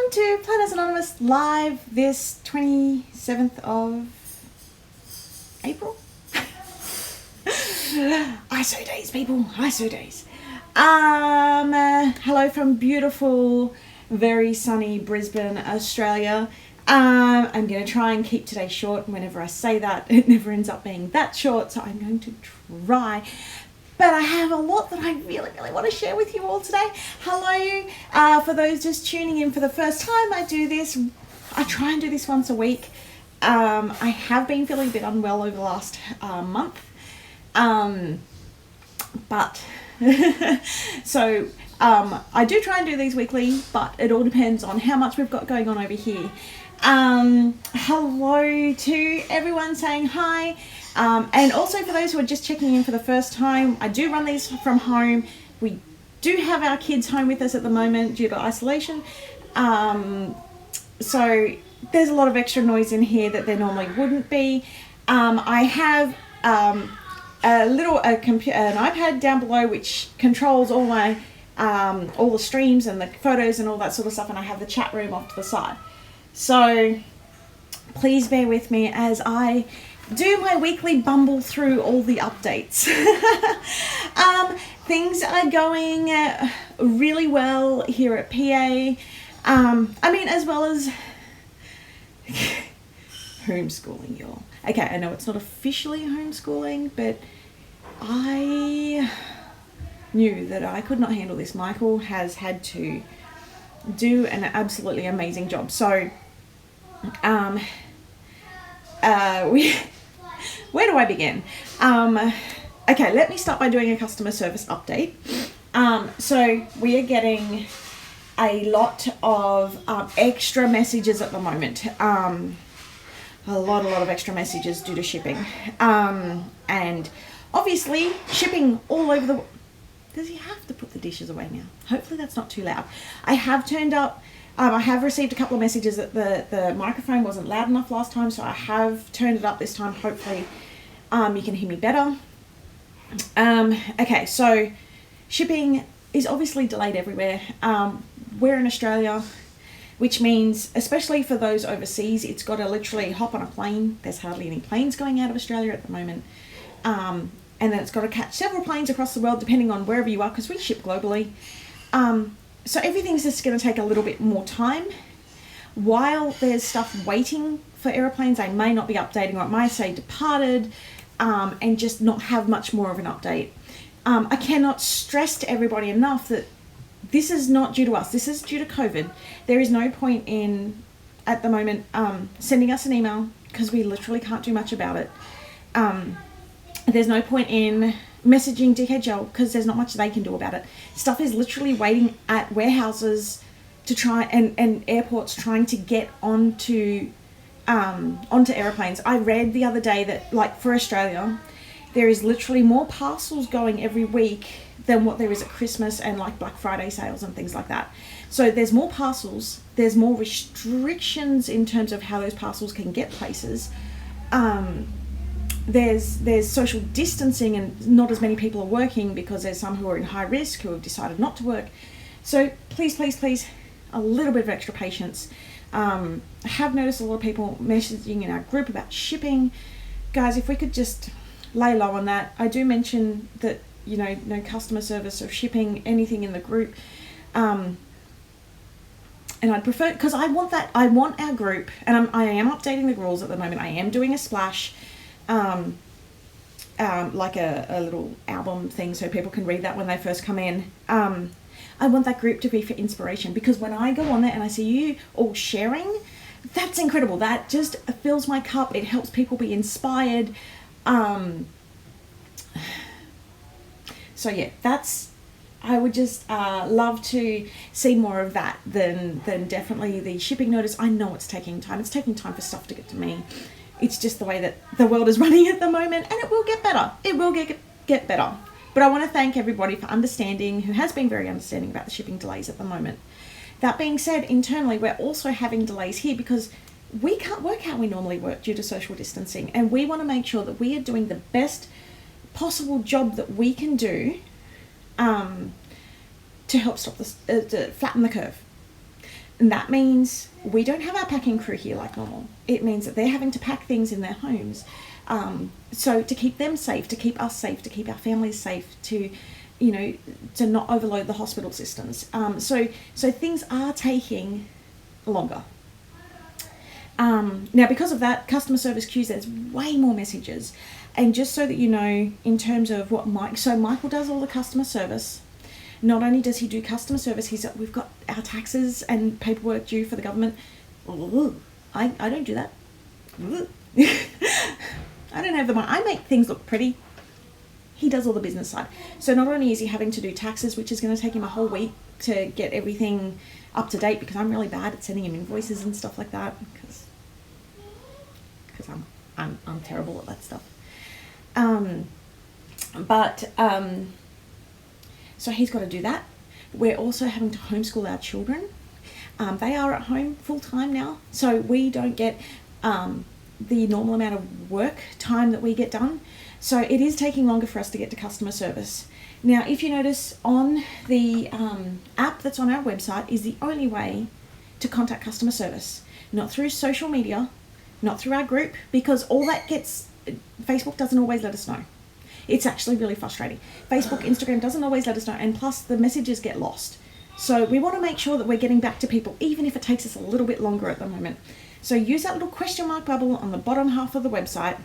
Welcome to Planners Anonymous Live this 27th of April. ISO days, people, ISO days. Hello from beautiful, very sunny Brisbane, Australia. I'm going to try and keep today short. Whenever I say that, it never ends up being that short, so I'm going to try. But I have a lot that I really want to share with you all today. Hello, for those just tuning in for the first time, I try and do this once a week. I have been feeling a bit unwell over the last month. So I do try and do these weekly, but it all depends on how much we've got going on over here. Hello to everyone saying hi. And also for those who are just checking in for the first time, I do run these from home. We do have our kids home with us at the moment due to isolation. So there's a lot of extra noise in here that there normally wouldn't be. I have an iPad down below which controls all my all the streams and the photos and all that sort of stuff, and I have the chat room off to the side. So please bear with me as I do my weekly bumble through all the updates. Things are going really well here at PA. As well as homeschooling, y'all. Okay, I know it's not officially homeschooling, but I knew that I could not handle this. Michael has had to do an absolutely amazing job. So, where do I begin? Okay, let me start by doing a customer service update. So we are getting a lot of extra messages at the moment. A lot of extra messages due to shipping. And obviously shipping all over the... Does he have to put the dishes away now? Hopefully that's not too loud. I have turned up... I have received a couple of messages that the microphone wasn't loud enough last time, so I have turned it up this time. Hopefully you can hear me better. Okay, so shipping is obviously delayed everywhere. We're in Australia, which means, especially for those overseas, it's got to literally hop on a plane. There's hardly any planes going out of Australia at the moment. And then it's got to catch several planes across the world, depending on wherever you are, because we ship globally. So everything's just going to take a little bit more time. While there's stuff waiting for aeroplanes, I may not be updating, or it might say departed, and just not have much more of an update. I cannot stress to everybody enough that this is not due to us. This is due to COVID. There is no point in, at the moment, sending us an email, because we literally can't do much about it. There's no point in messaging DHL because there's not much they can do about it. Stuff is literally waiting at warehouses to try and airports trying to get onto airplanes. I read the other day that, like, for Australia, there is literally more parcels going every week than what there is at Christmas and like Black Friday sales and things like that. So there's more parcels, there's more restrictions in terms of how those parcels can get places. There's social distancing and not as many people are working because there's some who are in high risk who have decided not to work. So please, a little bit of extra patience. I have noticed a lot of people messaging in our group about shipping. Guys, if we could just lay low on that. I do mention that, no customer service or shipping anything in the group. And I'd prefer, because I want our group, and I am updating the rules at the moment. I am doing a splash, like a little album thing so people can read that when they first come in. I want that group to be for inspiration, because when I go on there and I see you all sharing, that's incredible. That just fills my cup. It helps people be inspired. So yeah, I would just love to see more of that than definitely the shipping notice. I know it's taking time. It's taking time for stuff to get to me. It's just the way that the world is running at the moment, and it will get better. It will get better. But I want to thank everybody for understanding, who has been very understanding about the shipping delays at the moment. That being said, internally, we're also having delays here because we can't work how we normally work due to social distancing, and we want to make sure that we are doing the best possible job that we can do to help stop this, to flatten the curve. And that means we don't have our packing crew here like normal. It means that they're having to pack things in their homes. So to keep them safe, to keep us safe, to keep our families safe, to, you know, to not overload the hospital systems. So things are taking longer. Now, because of that, customer service queues, there's way more messages. And just so that you know, in terms of what Michael does all the customer service. Not only does he do customer service, we've got our taxes and paperwork due for the government. I don't do that. I don't have the money. I make things look pretty. He does all the business side. So not only is he having to do taxes, which is going to take him a whole week to get everything up to date, because I'm really bad at sending him invoices and stuff like that, because I'm terrible at that stuff. So he's got to do that. We're also having to homeschool our children. They are at home full time now, so we don't get the normal amount of work time that we get done. So it is taking longer for us to get to customer service. Now, if you notice, on the app that's on our website is the only way to contact customer service. Not through social media, not through our group, because all that Facebook doesn't always let us know. It's actually really frustrating. Facebook, Instagram doesn't always let us know, and plus the messages get lost. So we want to make sure that we're getting back to people, even if it takes us a little bit longer at the moment. So use that little question mark bubble on the bottom half of the website.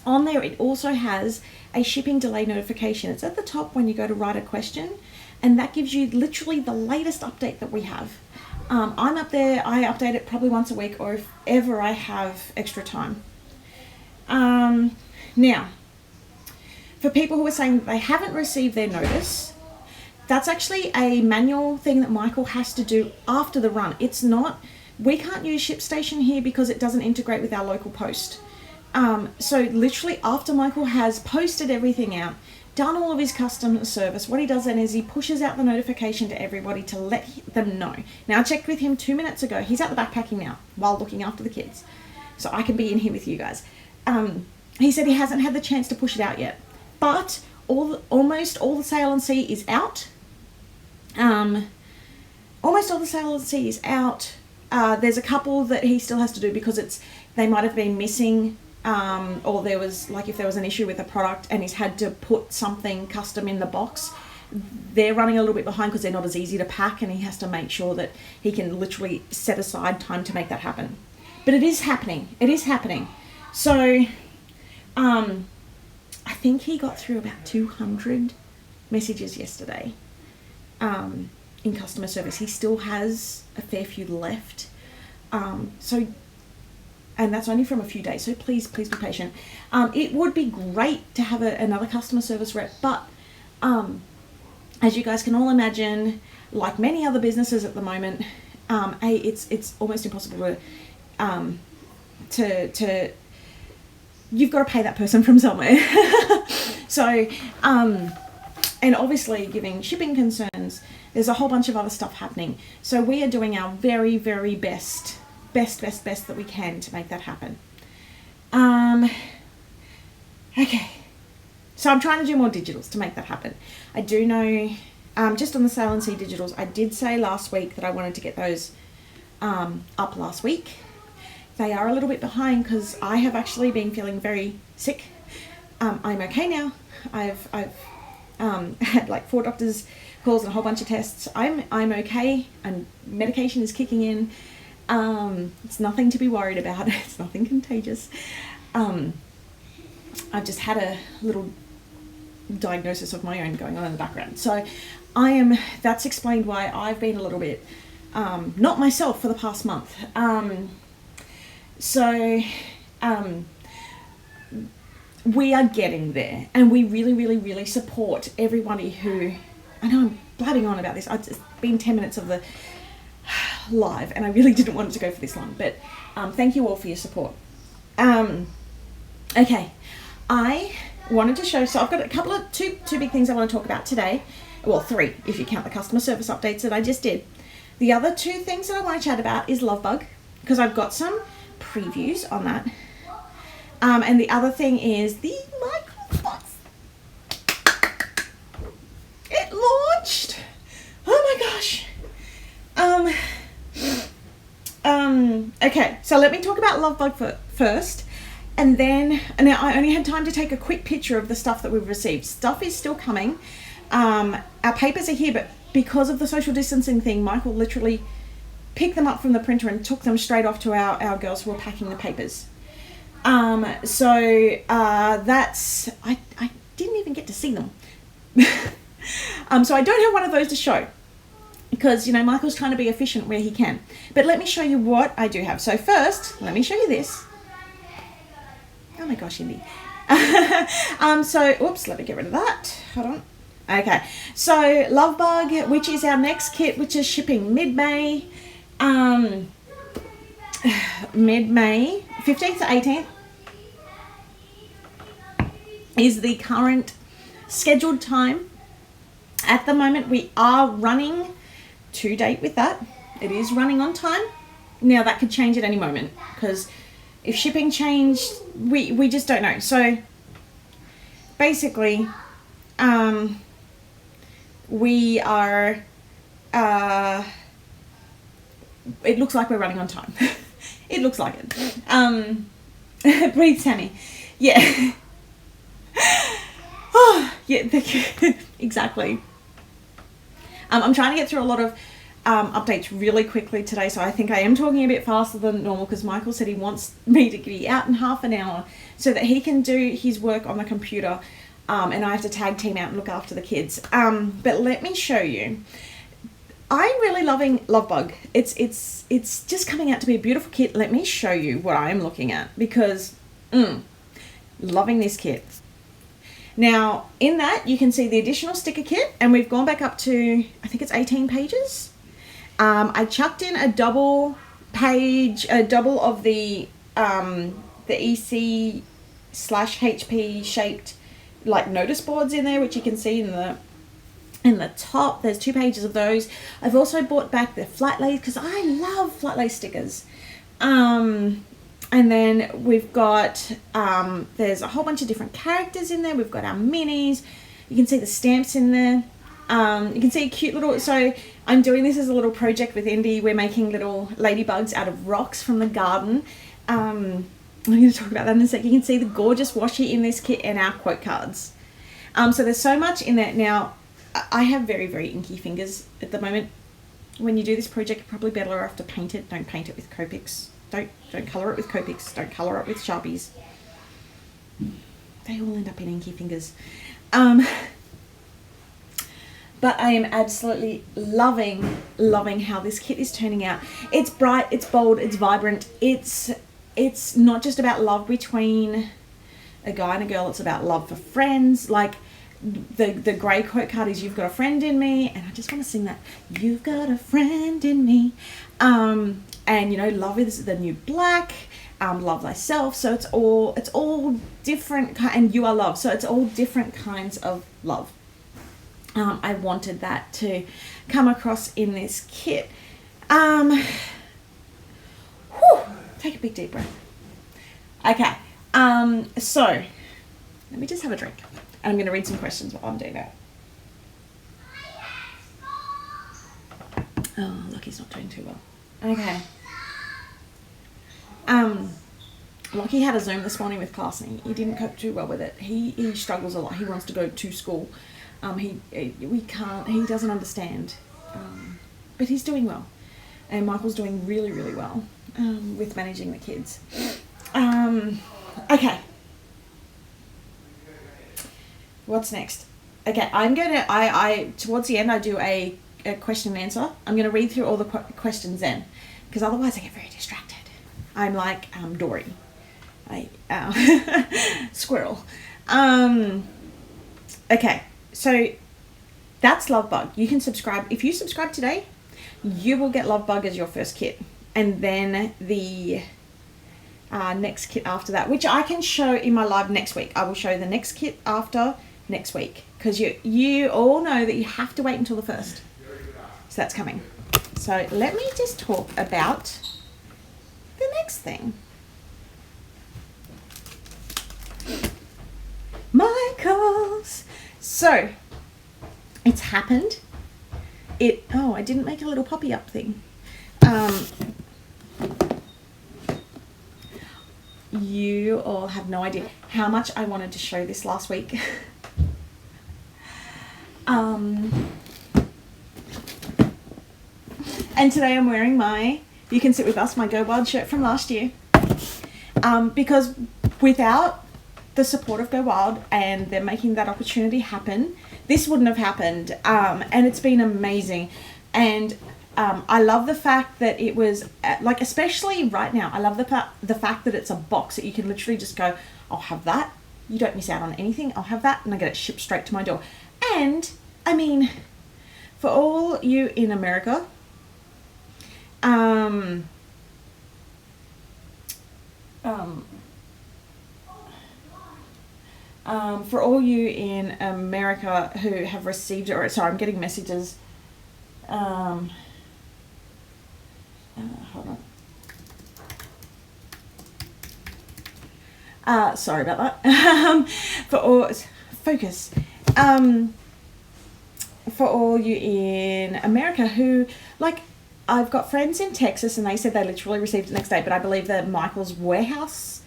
On there, it also has a shipping delay notification. It's at the top when you go to write a question, and that gives you literally the latest update that we have. I'm up there. I update it probably once a week, or if ever I have extra time. Now, for people who are saying they haven't received their notice, that's actually a manual thing that Michael has to do after the run. It's not, we can't use ShipStation here because it doesn't integrate with our local post. So literally after Michael has posted everything out, done all of his customer service, what he does then is he pushes out the notification to everybody to let them know. Now, I checked with him 2 minutes ago. He's out the backpacking now while looking after the kids. So I can be in here with you guys. He said he hasn't had the chance to push it out yet. But almost all the Sail and Sea is out. Almost all the Sail and Sea is out. There's a couple that he still has to do because they might have been missing, or there was, like, if there was an issue with a product and he's had to put something custom in the box, they're running a little bit behind because they're not as easy to pack, and he has to make sure that he can literally set aside time to make that happen. But it is happening. It is happening. So, I think he got through about 200 messages yesterday in customer service. He still has a fair few left. And that's only from a few days, so please be patient. It would be great to have another customer service rep, but as you guys can all imagine, like many other businesses at the moment, it's almost impossible to you've got to pay that person from somewhere. So, and obviously giving shipping concerns, there's a whole bunch of other stuff happening. So we are doing our very, very best that we can to make that happen. Okay. So I'm trying to do more digitals to make that happen. I do know, just on the Sail and Sea digitals, I did say last week that I wanted to get those up last week. They are a little bit behind because I have actually been feeling very sick. I'm okay now. I've had like 4 doctors' calls and a whole bunch of tests. I'm okay, and medication is kicking in. It's nothing to be worried about. It's nothing contagious. I've just had a little diagnosis of my own going on in the background. So that's explained why I've been a little bit not myself for the past month. We are getting there, and we really support everybody who, I know I'm blabbing on about this, it's been 10 minutes of the live, and I really didn't want it to go for this long, but thank you all for your support. Okay, I wanted to show, so I've got a couple of, two big things I want to talk about today. Well, 3, if you count the customer service updates that I just did. The other 2 things that I want to chat about is LoveBug, because I've got some previews on that. And the other thing is the microbots. It launched. Oh my gosh. Okay, so let me talk about LoveBug first. And then, now I only had time to take a quick picture of the stuff that we've received. Stuff is still coming. Our papers are here, but because of the social distancing thing, Michael literally picked them up from the printer and took them straight off to our girls who were packing the papers. That's, I didn't even get to see them. So I don't have one of those to show because, you know, Michael's trying to be efficient where he can. But let me show you what I do have. So first, let me show you this. Oh my gosh, Indy. Oops, let me get rid of that. Hold on. Okay, so LoveBug, which is our next kit, which is shipping mid-May. Mid-May, 15th to 18th is the current scheduled time. At the moment, we are running to date with that. It is running on time. Now, that could change at any moment because if shipping changed, we just don't know. So, basically, we are, it looks like we're running on time. It looks like it. Breathe, Sammy. Yeah. Oh, yeah, exactly. I'm trying to get through a lot of updates really quickly today, so I think I am talking a bit faster than normal because Michael said he wants me to be out in half an hour so that he can do his work on the computer, and I have to tag team out and look after the kids. But let me show you. I'm really loving LoveBug. It's just coming out to be a beautiful kit. Let me show you what I'm looking at because loving this kit. Now, in that, you can see the additional sticker kit, and we've gone back up to, I think it's 18 pages. I chucked in a double of the EC/HP shaped like notice boards in there, which you can see in the top. There's 2 pages of those. I've also bought back the flat lays because I love flat lay stickers. And then we've got, there's a whole bunch of different characters in there. We've got our minis. You can see the stamps in there. You can see a cute little, so I'm doing this as a little project with Indy. We're making little ladybugs out of rocks from the garden. I'm going to talk about that in a sec. You can see the gorgeous washi in this kit and our quote cards. So there's so much in there. Now, I have very, very inky fingers at the moment. When you do this project, you're probably better off to paint it. Don't paint it with Copics. Don't colour it with Copics. Don't colour it with Sharpies. They all end up in inky fingers. But I am absolutely loving how this kit is turning out. It's bright, it's bold, it's vibrant. It's not just about love between a guy and a girl. It's about love for friends. Like the grey quote card is "You've got a friend in me," and I just want to sing that. You've got a friend in me. And you know, love is the new black. Love thyself. So it's all different, and you are love. So it's all different kinds of love. I wanted that to come across in this kit. Take a big deep breath. Okay. So let me just have a drink. And I'm going to read some questions while I'm doing that. Oh, Lucky's not doing too well. Okay. Lockie had a Zoom this morning with class and he didn't cope too well with it. He struggles a lot. He wants to go to school. He doesn't understand. But he's doing well. And Michael's doing really, really well with managing the kids. Okay. What's next? Okay, I'm going to, towards the end, I do a question and answer. I'm going to read through all the questions then, because otherwise I get very distracted. I'm like Dory. Squirrel. Okay, so that's LoveBug. You can subscribe. If you subscribe today, you will get LoveBug as your first kit. And then the next kit after that, which I can show in my live next week. I will show the next kit after next week, because you all know that you have to wait until the 1st. So that's coming. So let me just talk about the next thing. Michaels. So it's happened. I didn't make a little poppy up thing. you all have no idea how much I wanted to show this last week. And today I'm wearing my You Can Sit With Us, my Go Wild shirt from last year. Because without the support of Go Wild and them making that opportunity happen, this wouldn't have happened. And it's been amazing. And I love the fact that it was, like, especially right now, I love the fact that it's a box that you can literally just go, I'll have that. You don't miss out on anything. I'll have that. And I get it shipped straight to my door. And, I mean, for all you in America, for all you in America who have received it, or sorry, I'm getting messages. Hold on. Sorry about that. For all you in America who, like, I've got friends in Texas and they said they literally received it next day, but I believe that Michael's warehouse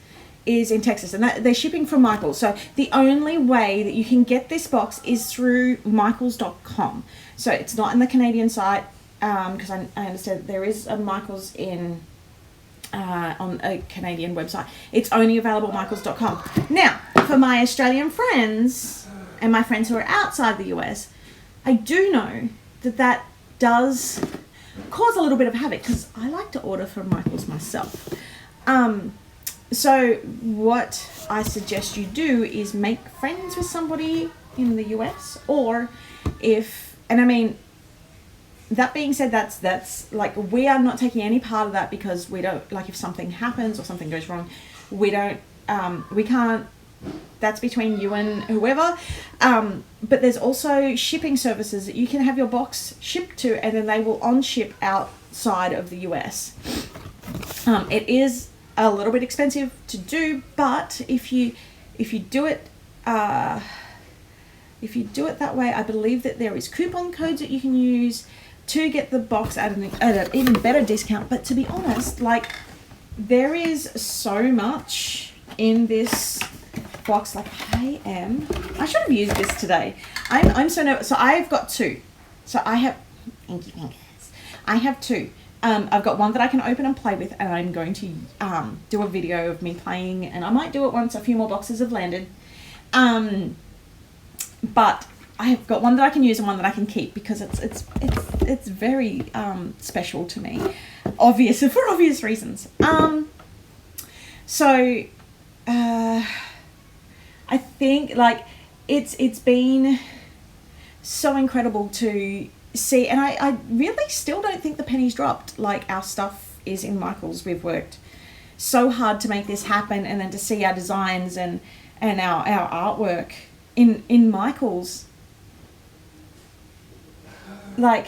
is in Texas and they're shipping from Michael's. So the only way that you can get this box is through michaels.com. So it's not in the Canadian site, because I understand there is a Michael's in on a Canadian website. It's only available at michaels.com. Now, for my Australian friends and my friends who are outside the US, I do know that does cause a little bit of havoc because I like to order from Michael's myself. So what I suggest you do is make friends with somebody in the US, or and I mean, that being said, that's like, we are not taking any part of that because we don't, like, if something happens or something goes wrong, we can't, that's between you and whoever. But there's also shipping services that you can have your box shipped to, and then they will on-ship outside of the US. It is a little bit expensive to do, but if you do it that way, I believe that there is coupon codes that you can use to get the box at an even better discount. But to be honest, like, there is so much in this box. Like, I should have used this today. I'm so nervous. So I've got two. So I have two. I've got one that I can open and play with, and I'm going to do a video of me playing, and I might do it once a few more boxes have landed. But I have got one that I can use and one that I can keep because it's very special to me, for obvious reasons. So I think, like, it's been so incredible to see, and I really still don't think the penny's dropped. Like, our stuff is in Michael's. We've worked so hard to make this happen, and then to see our designs and our artwork in Michael's, like,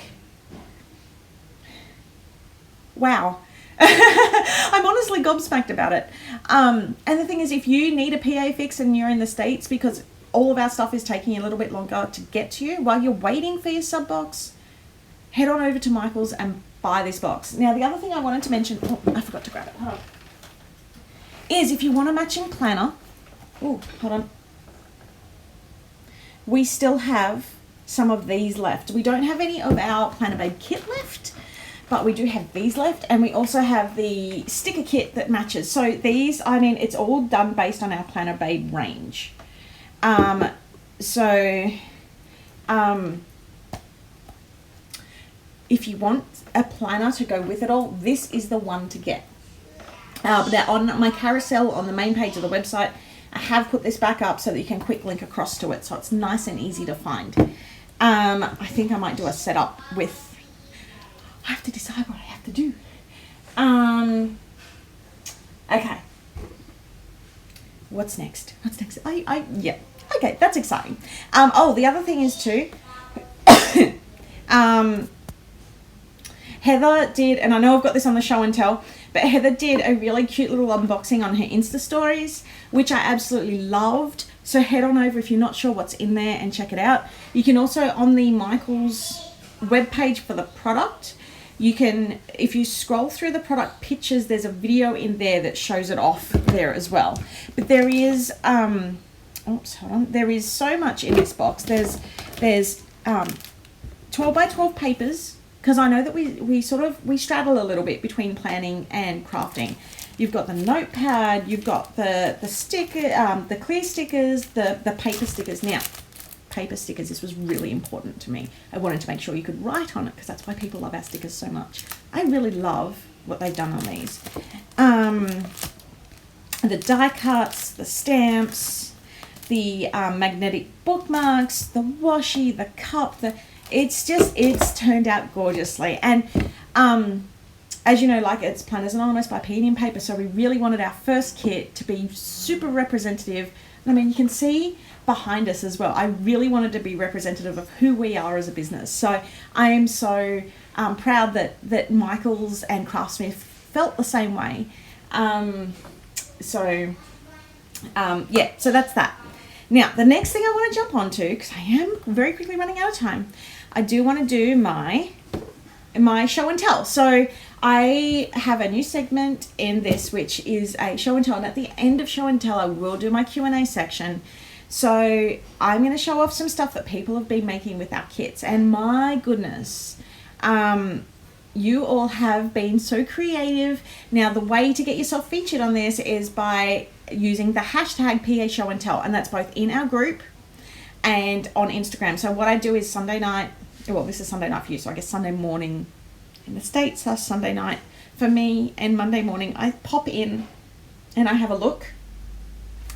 wow. I'm honestly gobsmacked about it. And the thing is, if you need a PA fix and you're in the States, because all of our stuff is taking a little bit longer to get to you, while you're waiting for your sub box, head on over to Michael's and buy this box. Now, the other thing I wanted to mention, I forgot to grab it, hold on, is if you want a matching planner, hold on, we still have some of these left. We don't have any of our Planner Babe kit left, but we do have these left, and we also have the sticker kit that matches. So these, I mean, it's all done based on our Planner Babe range. If you want a planner to go with it all, this is the one to get. Now, on my carousel on the main page of the website, I have put this back up so that you can quick link across to it, so it's nice and easy to find. I think I might do a setup with, I have to decide what I have to do. Okay. What's next? Yeah. Okay, that's exciting. The other thing is too, Heather did, and I know I've got this on the show and tell, but Heather did a really cute little unboxing on her Insta stories, which I absolutely loved. So head on over if you're not sure what's in there and check it out. You can also, on the Michael's webpage for the product, you can, if you scroll through the product pictures, there's a video in there that shows it off there as well. But there is, oops, hold on. There is so much in this box. There's 12 by 12 papers, because I know that we straddle a little bit between planning and crafting. You've got the notepad, you've got the sticker, the clear stickers, the paper stickers. Now, paper stickers, this was really important to me. I wanted to make sure you could write on it, because that's why people love our stickers so much. I really love what they've done on these. The die cuts, the stamps, the magnetic bookmarks, the washi, the cup, it's turned out gorgeously. And as you know, like, it's Planners Anonymous by Pedium Paper, so we really wanted our first kit to be super representative. I mean, you can see behind us as well. I really wanted to be representative of who we are as a business. So I am so proud that Michaels and Craftsmith felt the same way. So that's that. Now, the next thing I want to jump onto, because I am very quickly running out of time, I do want to do my show and tell. So I have a new segment in this, which is a show and tell. And at the end of show and tell, I will do my Q&A section. So I'm going to show off some stuff that people have been making with our kits. And my goodness, you all have been so creative. Now, the way to get yourself featured on this is by using the hashtag PA Show and Tell. And that's both in our group and on Instagram. So what I do is Sunday night, well, this is Sunday night for you, so I guess Sunday morning in the States, that's Sunday night for me, and Monday morning I pop in and I have a look,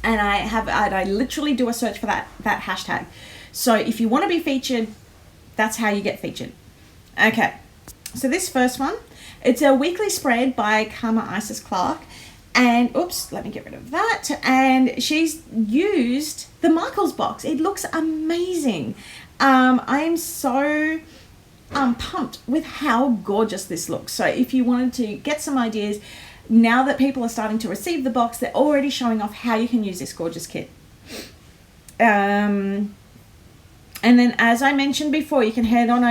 and I literally do a search for that hashtag. So if you want to be featured, that's how you get featured. Okay, so this first one, it's a weekly spread by Karma Isis Clark, and oops, let me get rid of that. And she's used the Michaels box. It looks amazing. I am so pumped with how gorgeous this looks. So if you wanted to get some ideas, now that people are starting to receive the box, they're already showing off how you can use this gorgeous kit. And then, as I mentioned before, you can head on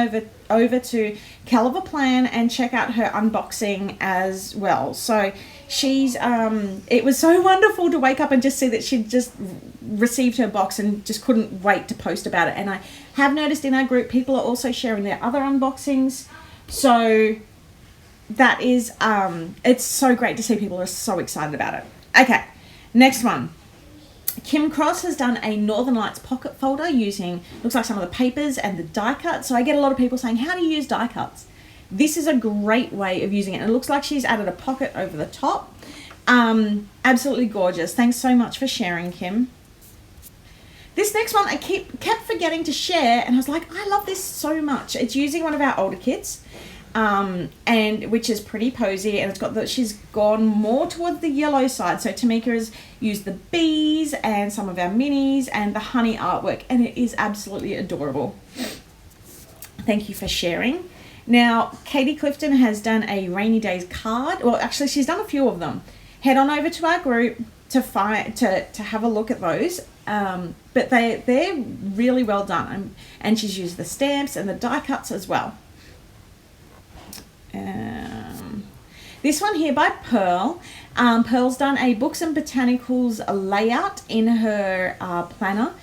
over to Caliber Plan and check out her unboxing as well. So she's it was so wonderful to wake up and just see that she'd just received her box and just couldn't wait to post about it. And I have noticed in our group, people are also sharing their other unboxings. So that is, it's so great to see people are so excited about it. Okay, next one. Kim Cross has done a Northern Lights pocket folder using, looks like some of the papers and the die cuts. So I get a lot of people saying, how do you use die cuts? This is a great way of using it. And it looks like she's added a pocket over the top. Absolutely gorgeous. Thanks so much for sharing, Kim. This next one I kept forgetting to share, and I was like, I love this so much. It's using one of our older kits, and which is pretty posy, and it's got she's gone more towards the yellow side. So Tamika has used the bees and some of our minis and the honey artwork, and it is absolutely adorable. Thank you for sharing. Now, Katie Clifton has done a rainy days card. Well, actually, she's done a few of them. Head on over to our group to have a look at those. But they're really well done. And she's used the stamps and the die cuts as well. This one here by Pearl. Pearl's done a Books and Botanicals layout in her planner.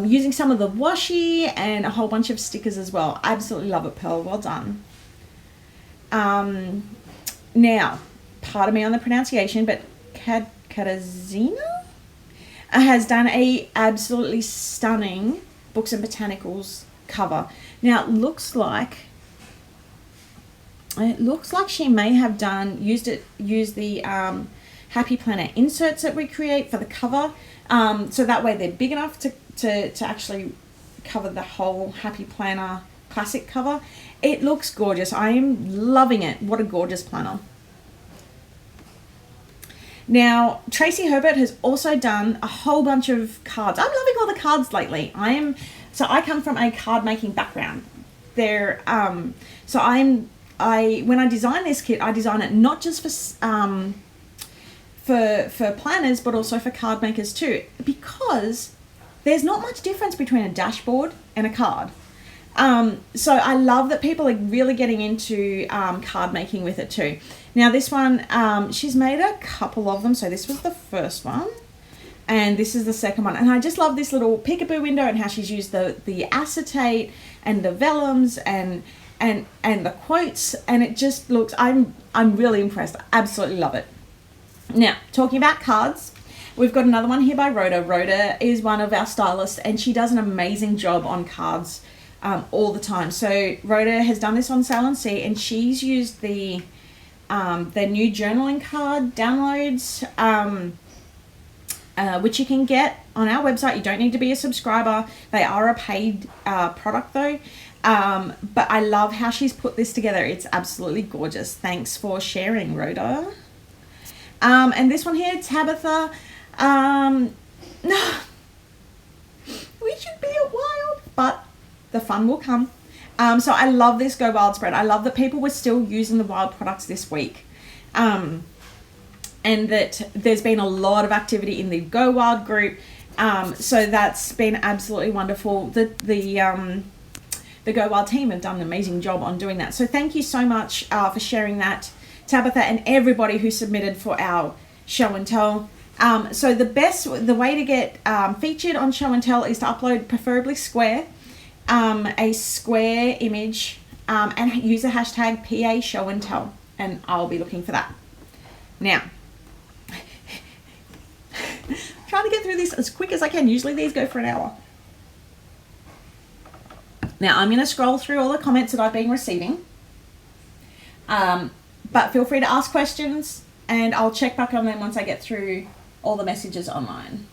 Using some of the washi and a whole bunch of stickers as well. Absolutely love it, Pearl. Well done. Now, pardon me on the pronunciation, but Katarzyna has done a absolutely stunning Books and Botanicals cover. Now, it looks like she may have used the Happy Planner inserts that we create for the cover. So that way they're big enough to actually cover the whole Happy Planner classic cover. It looks gorgeous. I am loving it. What a gorgeous planner. Now, Tracy Herbert has also done a whole bunch of cards. I'm loving all the cards lately. I come from a card making background. When I design this kit, I design it not just for planners, but also for card makers too, because there's not much difference between a dashboard and a card. So I love that people are really getting into card making with it too. Now this one, she's made a couple of them. So this was the first one. And this is the second one. And I just love this little peekaboo window and how she's used the acetate and the vellums and the quotes. And it just looks, I'm really impressed. I absolutely love it. Now, talking about cards, we've got another one here by Rhoda. Rhoda is one of our stylists and she does an amazing job on cards all the time. So Rhoda has done this on Sale and See, and she's used the new journaling card downloads, which you can get on our website. You don't need to be a subscriber. They are a paid product though. But I love how she's put this together. It's absolutely gorgeous. Thanks for sharing, Rhoda. And this one here, Tabitha. No, we should be at Wild, but the fun will come. So I love this Go Wild spread. I love that people were still using the Wild products this week. And that there's been a lot of activity in the Go Wild group. So that's been absolutely wonderful. The Go Wild team have done an amazing job on doing that. So thank you so much for sharing that, Tabitha, and everybody who submitted for our show and tell. So the way to get featured on show and tell is to upload preferably square, a square image, and use the hashtag PA show and tell, and I'll be looking for that. Now, trying to get through this as quick as I can. Usually these go for an hour. Now I'm going to scroll through all the comments that I've been receiving. But feel free to ask questions and I'll check back on them once I get through all the messages online.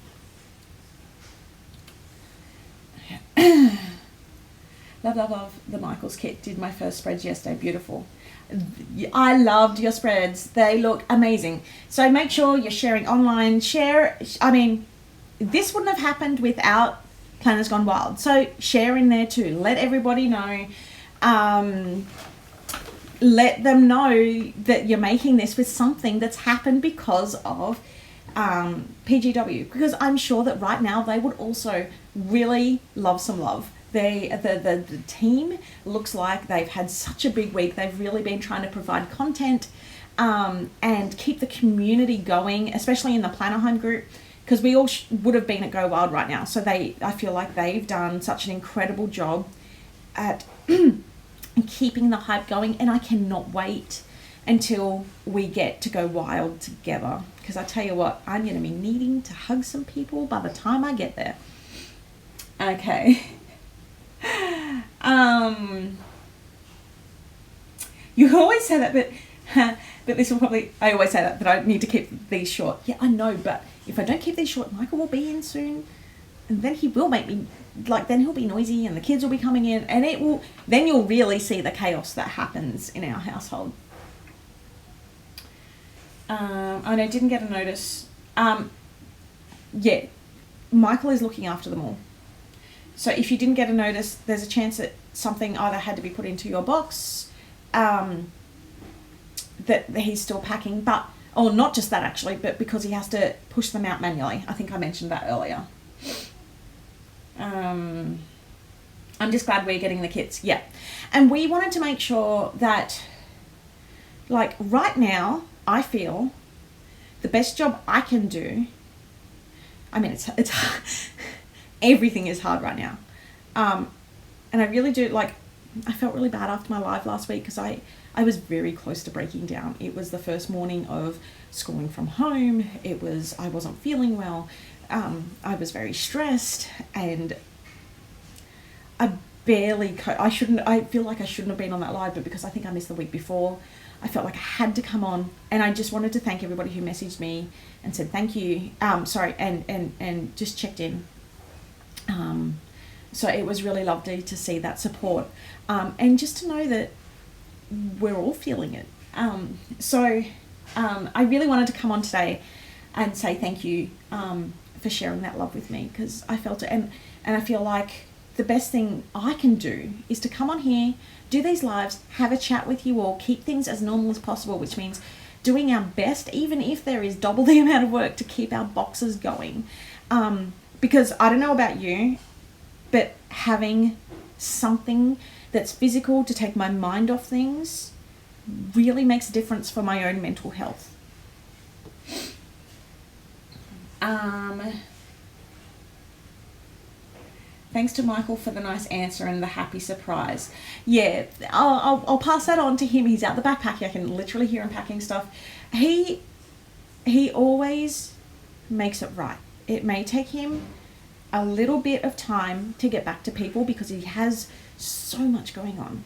Love. The Michaels kit. Did my first spreads yesterday. Beautiful. I loved your spreads. They look amazing. So make sure you're sharing online. I mean, this wouldn't have happened without Planners Gone Wild. So share in there too. Let everybody know. Let them know that you're making this with something that's happened because of PGW. Because I'm sure that right now they would also really love some love. The team looks like they've had such a big week. They've really been trying to provide content and keep the community going, especially in the Planner Home group, because we all would have been at Go Wild right now. So I feel like they've done such an incredible job at keeping the hype going, and I cannot wait until we get to Go Wild together, because I tell you what, I'm going to be needing to hug some people by the time I get there. Okay. You always say that, but this will probably, I always say that I need to keep these short. Yeah, I know, but if I don't keep these short, Michael will be in soon, and then he will make me, then he'll be noisy and the kids will be coming in, and then you'll really see the chaos that happens in our household. I know, didn't get a notice. Yeah, Michael is looking after them all. So if you didn't get a notice, there's a chance that something either had to be put into your box, that he's still packing, or not just that actually, but because he has to push them out manually. I think I mentioned that earlier. I'm just glad we're getting the kits. Yeah. And we wanted to make sure that, like, right now, I feel the best job I can do, I mean, it's everything is hard right now. And I really do, I felt really bad after my live last week because I was very close to breaking down. It was the first morning of schooling from home. I wasn't feeling well. I was very stressed, and I barely, I feel like I shouldn't have been on that live, but because I think I missed the week before, I felt like I had to come on, and I just wanted to thank everybody who messaged me and said thank you. And just checked in. So it was really lovely to see that support, and just to know that we're all feeling it. I really wanted to come on today and say thank you for sharing that love with me, because I felt it, and I feel like the best thing I can do is to come on here, do these lives, have a chat with you all, keep things as normal as possible, which means doing our best, even if there is double the amount of work, to keep our boxes going. Because I don't know about you, but having something that's physical to take my mind off things really makes a difference for my own mental health. Thanks to Michael for the nice answer and the happy surprise. Yeah, I'll pass that on to him. He's out the back packing. I can literally hear him packing stuff. He always makes it right. It may take him a little bit of time to get back to people because he has so much going on.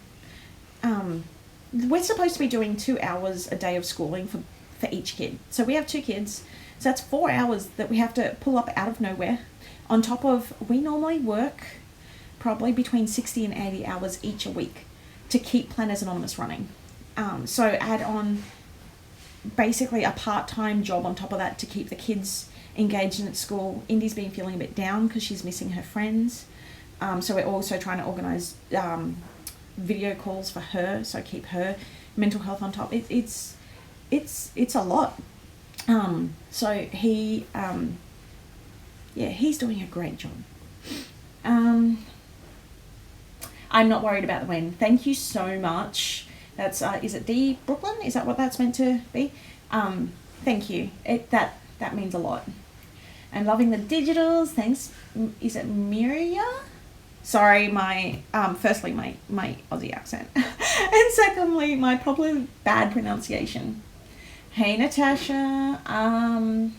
We're supposed to be doing 2 hours a day of schooling for each kid. So we have 2 kids. So that's 4 hours that we have to pull up out of nowhere. On top of, we normally work probably between 60 and 80 hours each a week to keep Planners Anonymous running. So add on basically a part-time job on top of that to keep the kids engaged in at school. Indy's been feeling a bit down because she's missing her friends. So we're also trying to organise video calls for her, so keep her mental health on top. It's a lot. So he, he's doing a great job. I'm not worried about the when. Thank you so much. That's is it D Brooklyn? Is that what that's meant to be? Thank you. That means a lot. I'm loving the digitals. Thanks. Is it Miria? Sorry, my firstly my Aussie accent, and secondly my probably bad pronunciation. Hey Natasha.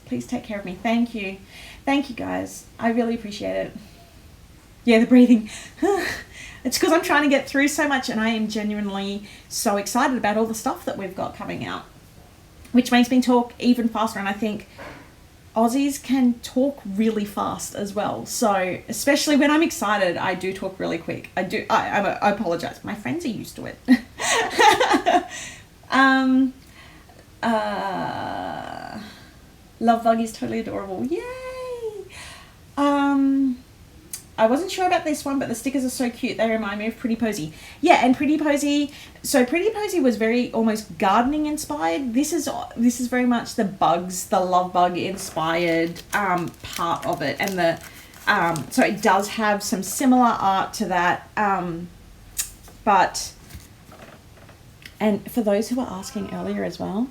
Please take care of me. Thank you guys. I really appreciate it. Yeah, the breathing. It's because I'm trying to get through so much, and I am genuinely so excited about all the stuff that we've got coming out, which makes me talk even faster. And I think Aussies can talk really fast as well. So especially when I'm excited, I do talk really quick. I apologize. My friends are used to it. LoveBug is totally adorable. Yay! I wasn't sure about this one, but the stickers are so cute. They remind me of Pretty Posy. Yeah, and Pretty Posy. So Pretty Posy was very almost gardening inspired. This is very much the bugs, the LoveBug inspired part of it, and the so it does have some similar art to that. But and for those who were asking earlier as well,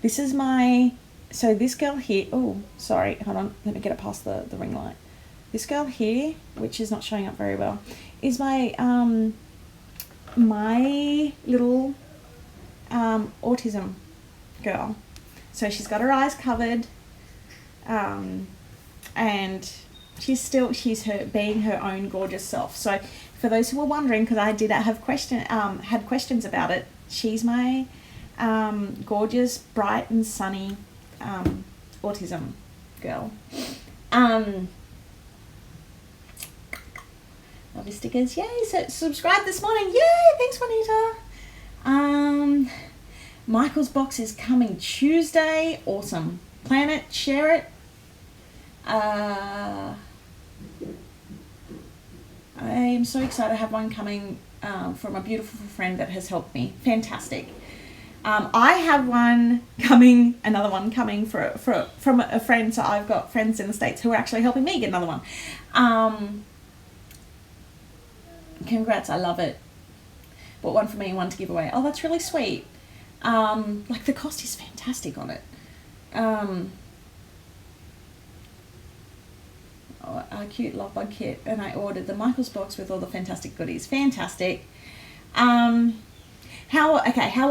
this is my. So this girl here, oh, sorry, hold on, let me get it past the ring light. This girl here, which is not showing up very well, is my my little autism girl. So she's got her eyes covered, and she's being her own gorgeous self. So for those who were wondering, because I did have had questions about it, she's my gorgeous, bright and sunny autism girl. Love your stickers. Yay! So subscribe this morning. Yay! Thanks, Juanita. Michael's box is coming Tuesday. Awesome. Plan it, share it. I am so excited to have one coming from a beautiful friend that has helped me. Fantastic. I have another one coming from a friend. So I've got friends in the States who are actually helping me get another one. Congrats, I love it. Bought one for me and one to give away. Oh, that's really sweet. Like the cost is fantastic on it. A cute LoveBug kit, and I ordered the Michael's box with all the fantastic goodies. Fantastic. How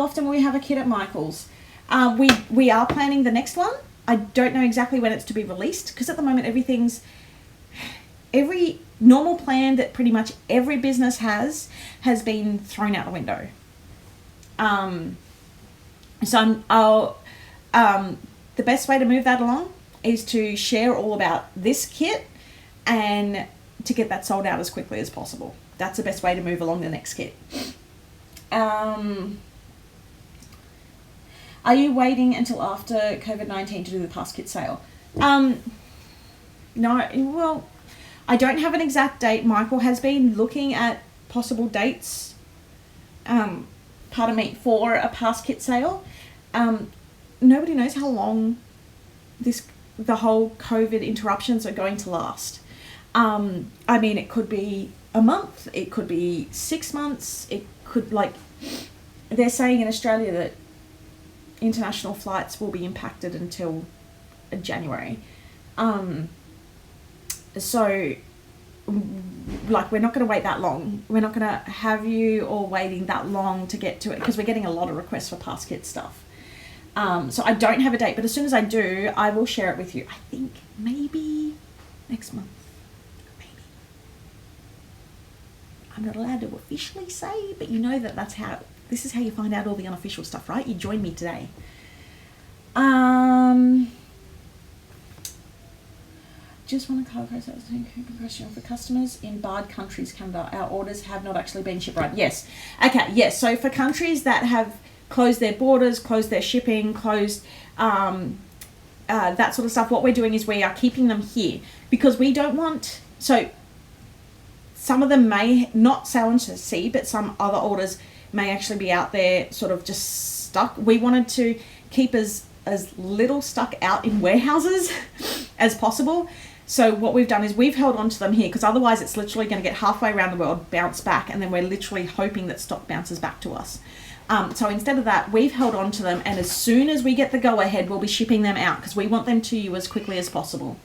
often will we have a kit at Michael's? We are planning the next one. I don't know exactly when it's to be released, because at the moment every normal plan that pretty much every business has been thrown out the window. The best way to move that along is to share all about this kit and to get that sold out as quickly as possible. That's the best way to move along the next kit. Are you waiting until after COVID-19 to do the PAHQ kit sale? No, well, I don't have an exact date. Michael has been looking at possible dates, for a PAHQ kit sale. Nobody knows how long the whole COVID interruptions are going to last. I mean, it could be a month, it could be 6 months, it could, like, they're saying in Australia that international flights will be impacted until January. So, like, we're not going to wait that long. We're not going to have you all waiting that long to get to it, because we're getting a lot of requests for past kit stuff. So I don't have a date, but as soon as I do, I will share it with you. I think maybe next month. Maybe. I'm not allowed to officially say, but you know that this is how you find out all the unofficial stuff, right? You joined me today. Just want to clarify question for customers in barred countries, Canada. Our orders have not actually been shipped, right? Yes. Okay, yes. So for countries that have closed their borders, closed their shipping, closed that sort of stuff, what we're doing is we are keeping them here, because we don't want, so some of them may not sail into sea, but some other orders may actually be out there sort of just stuck. We wanted to keep as little stuck out in warehouses as possible. So what we've done is we've held on to them here, because otherwise it's literally going to get halfway around the world, bounce back, and then we're literally hoping that stock bounces back to us. So instead of that, we've held on to them, and as soon as we get the go-ahead, we'll be shipping them out, because we want them to you as quickly as possible.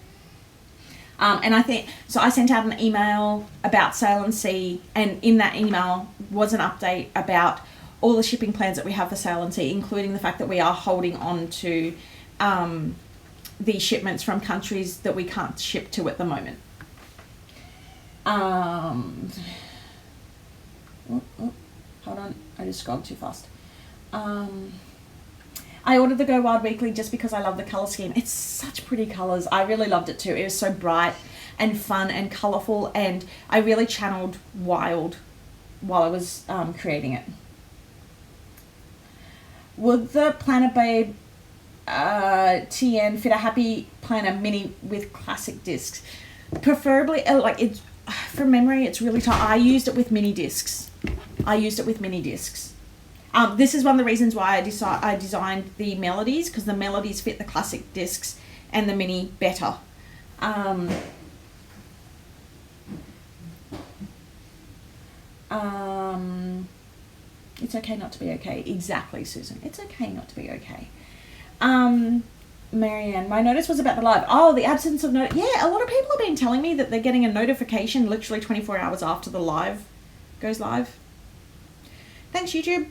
And I think, so I sent out an email about Sail and Sea, and in that email was an update about all the shipping plans that we have for Sail and Sea, including the fact that we are holding on to the shipments from countries that we can't ship to at the moment. Hold on, I just scrolled too fast. I ordered the Go Wild Weekly just because I love the colour scheme. It's such pretty colours. I really loved it too. It was so bright and fun and colourful, and I really channeled wild while I was creating it. Would the Planner Babe TN fit a Happy Planner Mini with classic discs? Preferably, like, it's, from memory, it's really tight. I used it with mini discs. This is one of the reasons why I designed the melodies, because the melodies fit the classic discs and the mini better. It's okay not to be okay. Exactly, Susan. It's okay not to be okay. Marianne, my notice was about the live. Oh, the absence of notice. Yeah, a lot of people have been telling me that they're getting a notification literally 24 hours after the live goes live. Thanks, YouTube.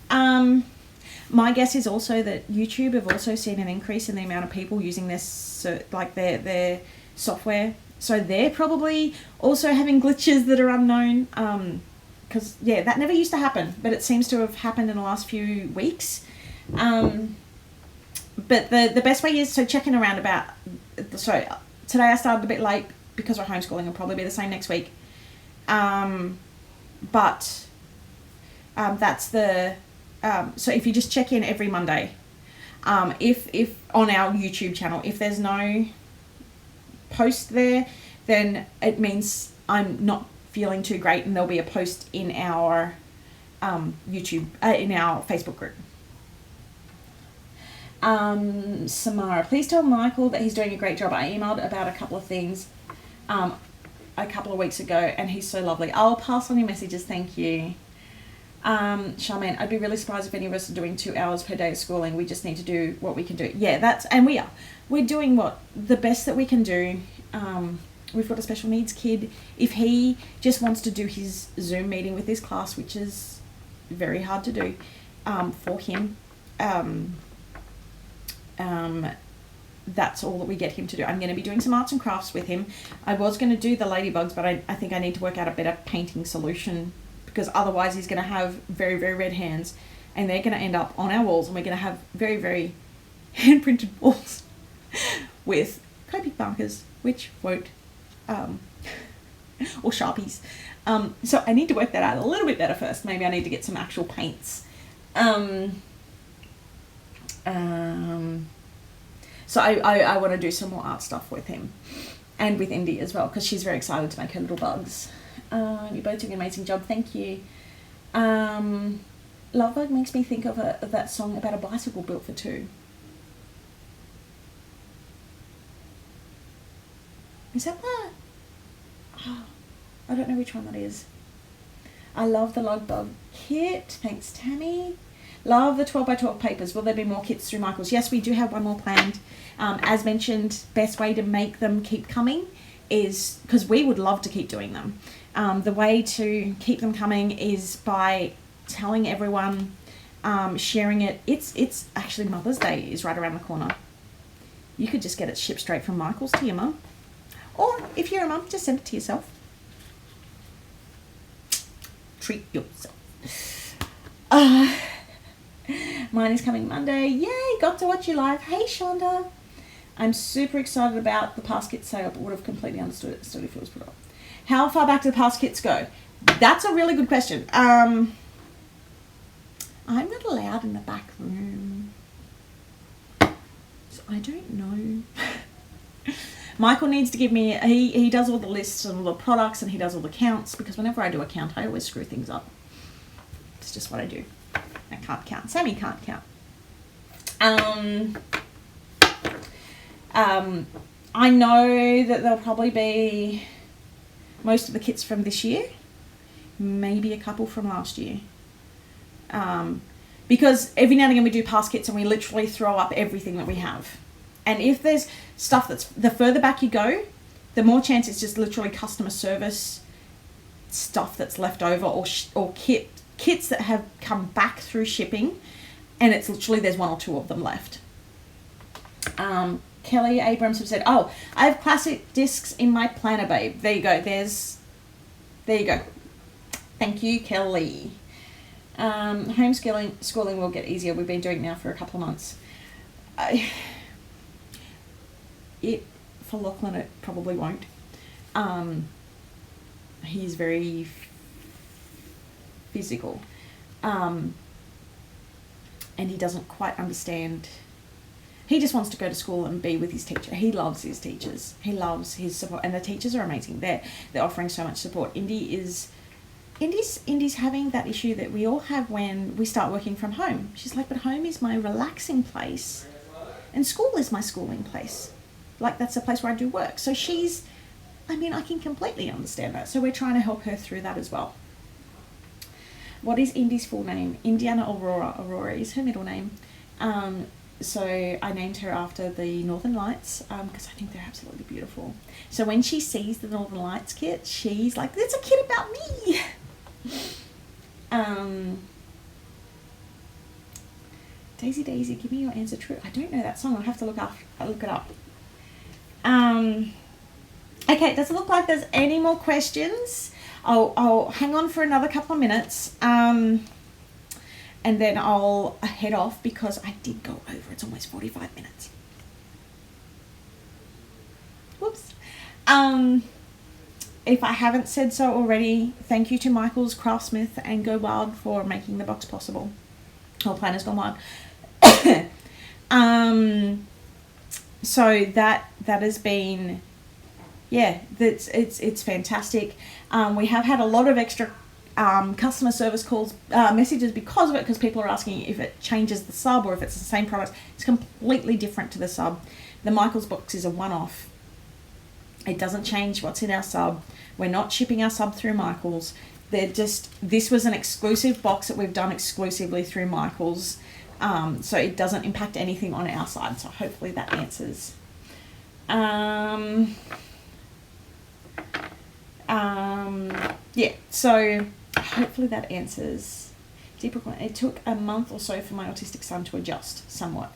My guess is also that YouTube have also seen an increase in the amount of people using this, like their software. So they're probably also having glitches that are unknown. Because, yeah, that never used to happen, but it seems to have happened in the last few weeks. But the best way is, so checking around about, so today I started a bit late because we're homeschooling. It'll probably be the same next week. But that's the, so if you just check in every Monday, if on our YouTube channel, if there's no post there, then it means I'm not feeling too great, and there'll be a post in our YouTube, in our Facebook group. Samara, please tell Michael that he's doing a great job. I emailed about a couple of things a couple of weeks ago, and he's so lovely. I'll pass on your messages, thank you. Charmaine, I'd be really surprised if any of us are doing 2 hours per day of schooling. We just need to do what we can do. Yeah, we're doing the best that we can do. We've got a special needs kid. If he just wants to do his Zoom meeting with his class, which is very hard to do for him, that's all that we get him to do. I'm going to be doing some arts and crafts with him. I was going to do the ladybugs, but I think I need to work out a better painting solution, because otherwise he's going to have very, very red hands, and they're going to end up on our walls, and we're going to have very, very hand-printed walls with Copic markers, which won't, or Sharpies. So I need to work that out a little bit better first. Maybe I need to get some actual paints. So I want to do some more art stuff with him, and with Indy as well, because she's very excited to make her little bugs. You're both doing an amazing job, thank you. LoveBug makes me think of that song about a bicycle built for two. Is that that? Oh, I don't know which one that is. I love the LoveBug kit. Thanks, Tammy. Love the 12 by 12 papers. Will there be more kits through Michael's? Yes, we do have one more planned. As mentioned, best way to make them keep coming is, because we would love to keep doing them. The way to keep them coming is by telling everyone, sharing it. It's actually Mother's Day is right around the corner. You could just get it shipped straight from Michael's to your mum. Or if you're a mum, just send it to yourself. Treat yourself. Mine is coming Monday. Yay, got to watch you live. Hey, Shonda. I'm super excited about the past kit sale, but would have completely understood if it was put up. How far back do the past kits go? That's a really good question. I'm not allowed in the back room, so I don't know. Michael needs to give me, he does all the lists and all the products, and he does all the counts, because whenever I do a count, I always screw things up. It's just what I do. I can't count. Sammy can't count. I know that there'll probably be most of the kits from this year, maybe a couple from last year. Because every now and again we do past kits and we literally throw up everything that we have. And if there's stuff that's, the further back you go, the more chance it's just literally customer service stuff that's left over, or kits that have come back through shipping, and it's literally there's one or two of them left. Kelly Abrams have said, oh, I have classic discs in my planner, babe. There you go. There you go. Thank you, Kelly. Homeschooling will get easier. We've been doing it now for a couple of months. For Lachlan, it probably won't. He's very physical. And he doesn't quite understand. He just wants to go to school and be with his teacher. He loves his teachers. He loves his support, and the teachers are amazing. They're offering so much support. Indy's having that issue that we all have when we start working from home. She's like, but home is my relaxing place, and school is my schooling place. Like, that's the place where I do work. So I can completely understand that. So we're trying to help her through that as well. What is Indy's full name? Indiana Aurora. Aurora is her middle name. So I named her after the Northern Lights, because I think they're absolutely beautiful. So when she sees the Northern Lights kit, she's like, "It's a kit about me." Daisy Daisy, give me your answer true. I don't know that song. I'll have to look it up. Okay, does it look like there's any more questions? I'll hang on for another couple of minutes. And then I'll head off because I did go over. It's almost 45 minutes. Whoops. If I haven't said so already, thank you to Michael's Craftsmith and Go Wild for making the box possible. Or Planners Gone Wild. So that has been, it's fantastic. We have had a lot of extra customer service calls, messages because of it, because people are asking if it changes the sub or if it's the same product. It's completely different to the sub. The Michael's box is a one-off. It doesn't change what's in our sub. We're not shipping our sub through Michael's. This was an exclusive box that we've done exclusively through Michael's, so it doesn't impact anything on our side. So hopefully that answers. So hopefully that answers. It took a month or so for my autistic son to adjust somewhat.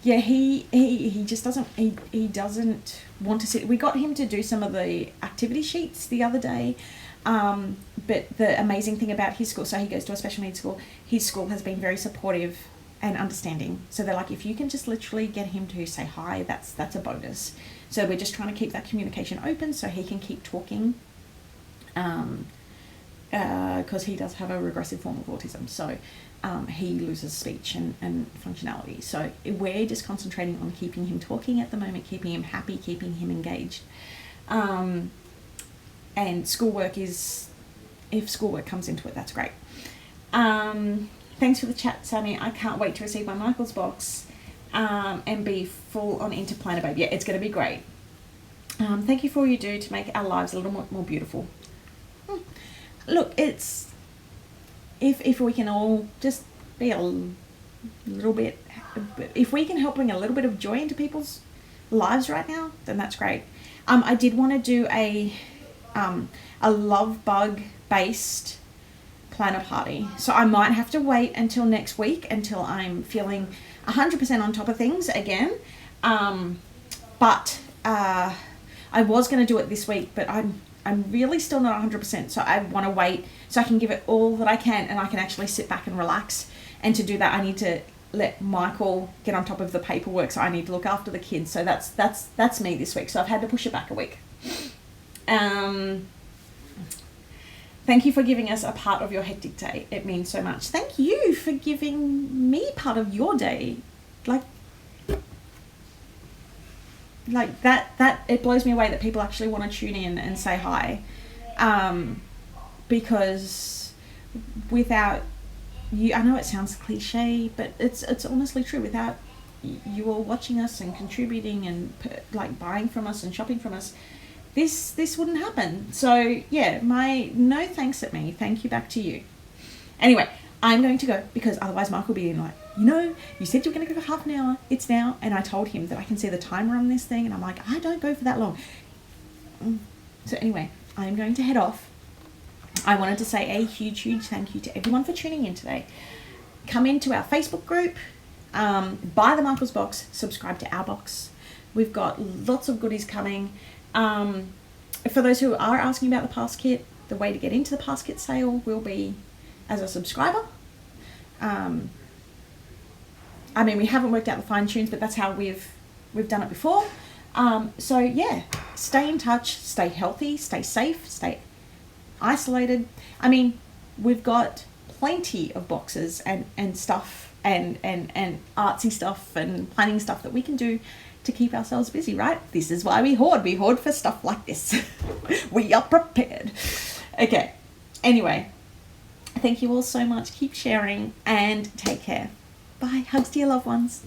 Yeah, he just doesn't, he doesn't want to sit. We got him to do some of the activity sheets the other day, but the amazing thing about his school, so he goes to a special needs school, his school has been very supportive and understanding. So they're like, if you can just literally get him to say hi, that's a bonus. So we're just trying to keep that communication open so he can keep talking, because he does have a regressive form of autism. So he loses speech and functionality. So we're just concentrating on keeping him talking at the moment, keeping him happy, keeping him engaged. And schoolwork is, if schoolwork comes into it, that's great. Thanks for the chat, Sammy. I can't wait to receive my Michael's box and be full on into Planner Babe. Yeah, it's going to be great. Thank you for all you do to make our lives a little more beautiful. look, it's if we can all just be a little bit, if we can help bring a little bit of joy into people's lives right now, then that's great. I did want to do a LoveBug based planner party, so I might have to wait until next week until I'm feeling 100% on top of things again. But I was going to do it this week, but I'm really still not 100%, so I want to wait so I can give it all that I can, and I can actually sit back and relax. And to do that, I need to let Michael get on top of the paperwork, so I need to look after the kids. So that's me this week, so I've had to push it back a week. Thank you for giving us a part of your hectic day. It means so much. Thank you for giving me part of your day. Like that it blows me away that people actually want to tune in and say hi. Because without you, I know it sounds cliche, but it's honestly true. Without you all watching us and contributing and like buying from us and shopping from us, this wouldn't happen. So yeah, my no thanks at me, thank you back to you. Anyway, I'm going to go because otherwise Mark will be in like, you said you were going to go for half an hour. It's now. And I told him that I can see the timer on this thing, and I'm like, I don't go for that long. So anyway, I'm going to head off. I wanted to say a huge thank you to everyone for tuning in today. Come into our Facebook group, buy the Michael's box, subscribe to our box. We've got lots of goodies coming. For those who are asking about the Pass Kit, the way to get into the Pass Kit sale will be as a subscriber. I mean, we haven't worked out the fine tunes, but that's how we've done it before. So yeah, stay in touch, stay healthy, stay safe, stay isolated. I mean, we've got plenty of boxes and stuff and artsy stuff and planning stuff that we can do to keep ourselves busy, right? This is why we hoard for stuff like this. We are prepared. Okay, anyway, thank you all so much. Keep sharing and take care. Bye. Hugs to your loved ones.